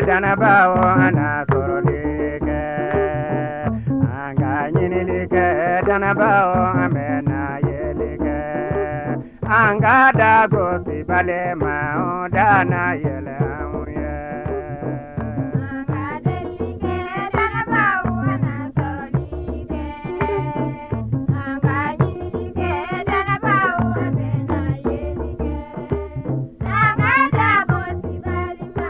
Danabao ana sorolike anga nyinilike danabao amena yelike anga dago sibale ma dana yele amuye anga delike danabao ana sorolike anga nyinilike danabao amena yelike anga dago sibale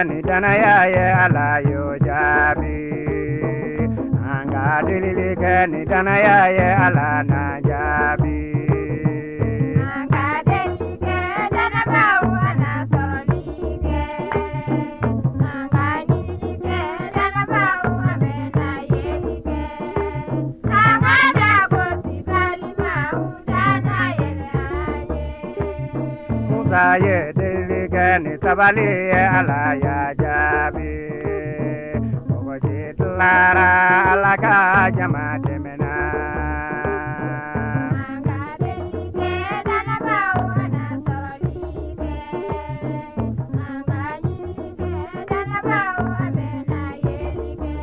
ni danaya ye ala yo jabi anga dililike ni danaya ye ala na jabi anga delike danabao ana sorolike anga nyinilike danabao amena yelike anga dago sibali maudana yele musa ye dililike ni sabali ye ala ya jabi ogo jitlara ala ka jama temena anga delike danabao ana sorolike anga nyinilike danabao amena yelike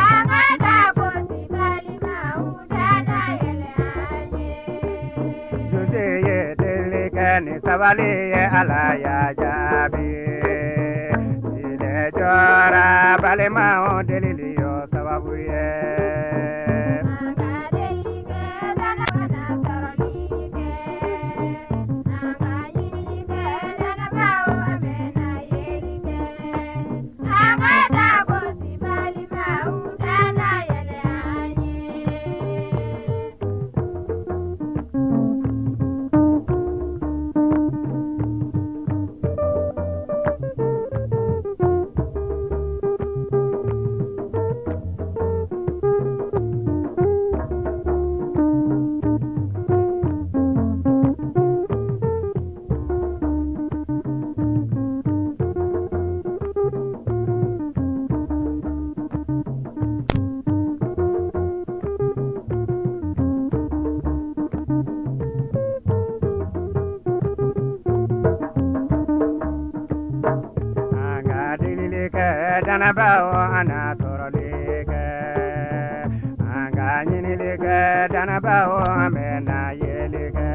anga dago sibali maudana yele jude ye dililike ni sabali ye ala ya jabi sile jora balema o delili yo sababu ye anga delike danabao ana sorolike anga nyinilike danabao amena yelike anga dago sibali maudana yele danabao ana sorolike anga nyinilike danabao amena yelike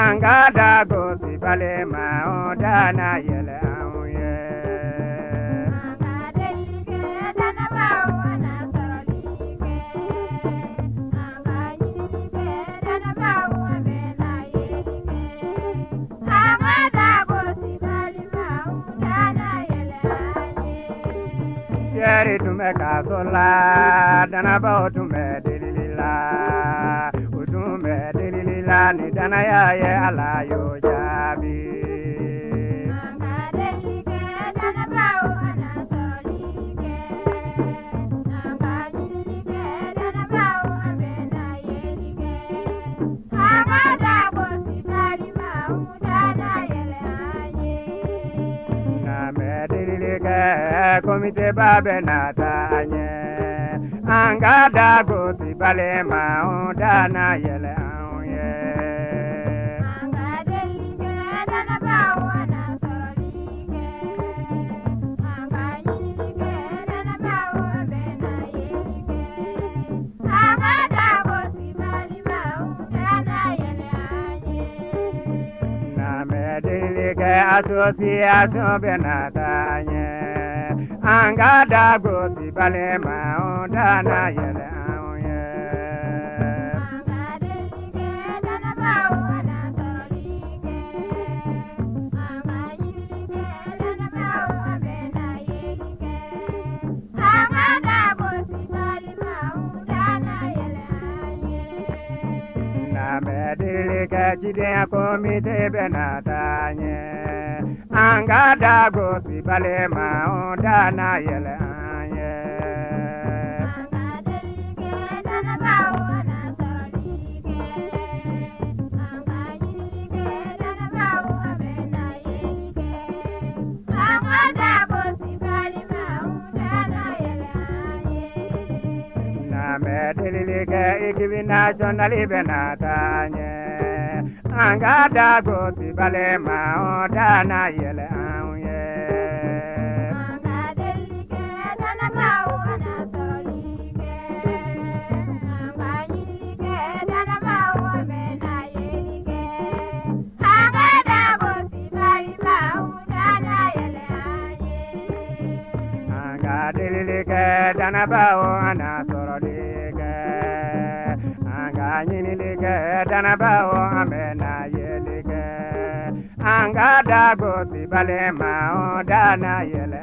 anga dago sibale ma dana yele amuye anga delike danabao ana sorolike anga nyinilike danabao amena yelike anga dago sibali maudana yele yeri tume kasola danabao tume delilila utume delilila ni danaya ye ala yo jabi anga delike danabao ana sorolike anga nyinilike danabao amena yelike anga dago sibali maudana yele na medelilike komite babe na tanye anga dago sibale ma dana yele amuye anga delike danabao ana sorolike anga nyinilike danabao amena yelike anga dago sibali maudana yele na medelilike association be na tanye anga dago sibale ma dana yele amuye anga delike danabao ana sorolike anga nyinilike danabao amena yelike anga dago sibali maudana yele na medelilike chide komite be na tanye anga dago sibale ma dana yele anye anga delike danabao bɛ delili kɛ équipe nationale bɛ na taa ɲɛ an ka dago si balima o dana yɛlɛ anw ye. An ka delili kɛ danabaw ana sɔrɔli kɛ an ka ɲinili kɛ danabaw an bɛna yeli kɛ an ka dago si balimaw dana yɛlɛ an ye. An ka delili kɛ danabaw ana sɔrɔli kɛ an ka ɲinili kɛ danabaw an bɛna yeli kɛ an ka dago si balima o dana yɛlɛ